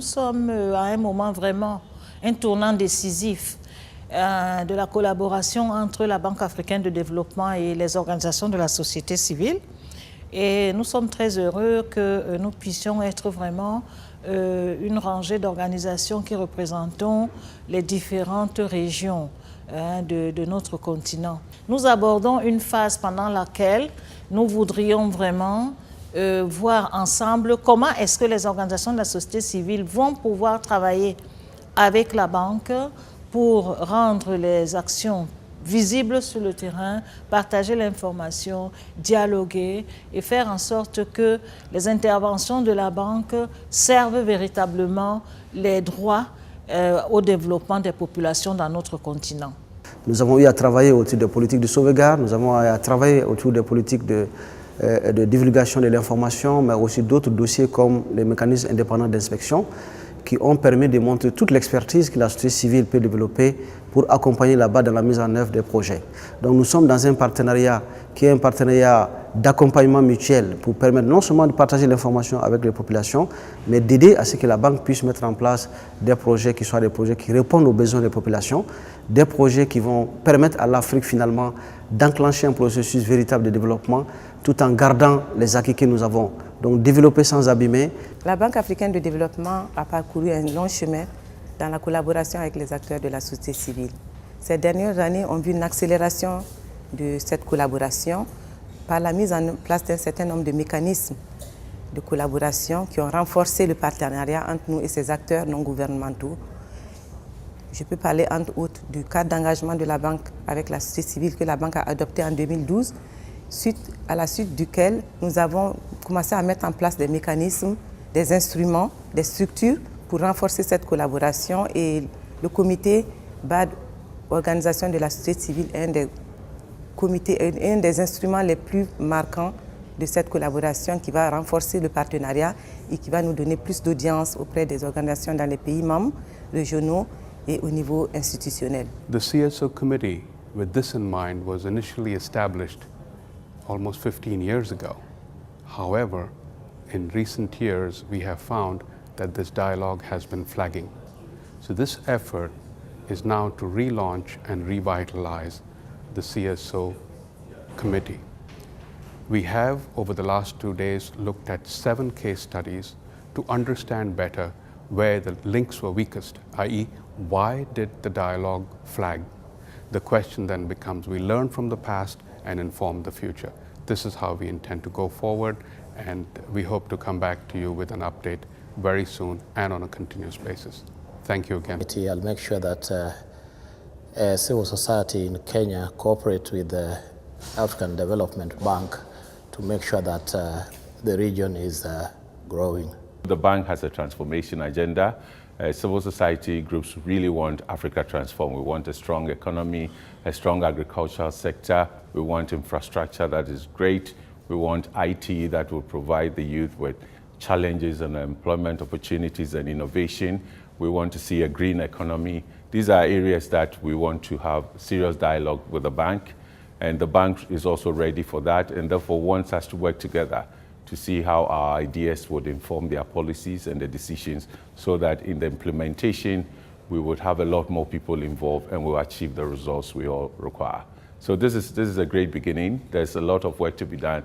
sommes à un moment vraiment, un tournant décisif de la collaboration entre la Banque africaine de développement et les organisations de la société civile. Et nous sommes très heureux que nous puissions être vraiment une rangée d'organisations qui représentons les différentes régions de notre continent. Nous abordons une phase pendant laquelle nous voudrions vraiment voir ensemble comment est-ce que les organisations de la société civile vont pouvoir travailler avec la banque pour rendre les actions visibles sur le terrain, partager l'information, dialoguer et faire en sorte que les interventions de la banque servent véritablement les droits au développement des populations dans notre continent. Nous avons eu à travailler autour des politiques de sauvegarde, nous avons eu à travailler autour des politiques de divulgation de l'information, mais aussi d'autres dossiers comme les mécanismes indépendants d'inspection qui ont permis de montrer toute l'expertise que la société civile peut développer pour accompagner là-bas dans la mise en œuvre des projets. Donc nous sommes dans un partenariat qui est un partenariat d'accompagnement mutuel pour permettre non seulement de partager l'information avec les populations, mais d'aider à ce que la banque puisse mettre en place des projets qui soient des projets qui répondent aux besoins des populations, des projets qui vont permettre à l'Afrique finalement d'enclencher un processus véritable de développement tout en gardant les acquis que nous avons. Donc développer sans abîmer. La Banque africaine de développement a parcouru un long chemin dans la collaboration avec les acteurs de la société civile. Ces dernières années ont vu une accélération de cette collaboration par la mise en place d'un certain nombre de mécanismes de collaboration qui ont renforcé le partenariat entre nous et ces acteurs non gouvernementaux. Je peux parler entre autres du cadre d'engagement de la banque avec la société civile que la banque a adopté en 2012, à la suite duquel nous avons commencé à mettre en place des mécanismes, des instruments, des structures pour renforcer cette collaboration. Et le comité BAD, Organisation de la société civile, est un des instruments les plus marquants de cette collaboration qui va renforcer le partenariat et qui va nous donner plus d'audience auprès des organisations dans les pays membres, régionaux et au niveau institutionnel. The CSO committee, with this in mind, was initially established almost 15 years ago. However, in recent years, we have found that this dialogue has been flagging. So this effort is now to relaunch and revitalize the CSO committee. We have, over the last 2 days, looked at 7 case studies to understand better where the links were weakest, i.e., why did the dialogue flag? The question then becomes, we learn from the past and inform the future. This is how we intend to go forward, and we hope to come back to you with an update very soon and on a continuous basis. Thank you again. I'll make sure that civil society in Kenya cooperate with the African Development Bank to make sure that the region is growing. The bank has a transformation agenda. Civil society groups really want Africa transformed. We want a strong economy, a strong agricultural sector. We want infrastructure that is great. We want IT that will provide the youth with challenges and employment opportunities and innovation. We want to see a green economy. These are areas that we want to have serious dialogue with the bank, and the bank is also ready for that, and therefore wants us to work together to see how our ideas would inform their policies and the decisions, so that in the implementation we would have a lot more people involved and we'll achieve the results we all require. So this is a great beginning. There's a lot of work to be done.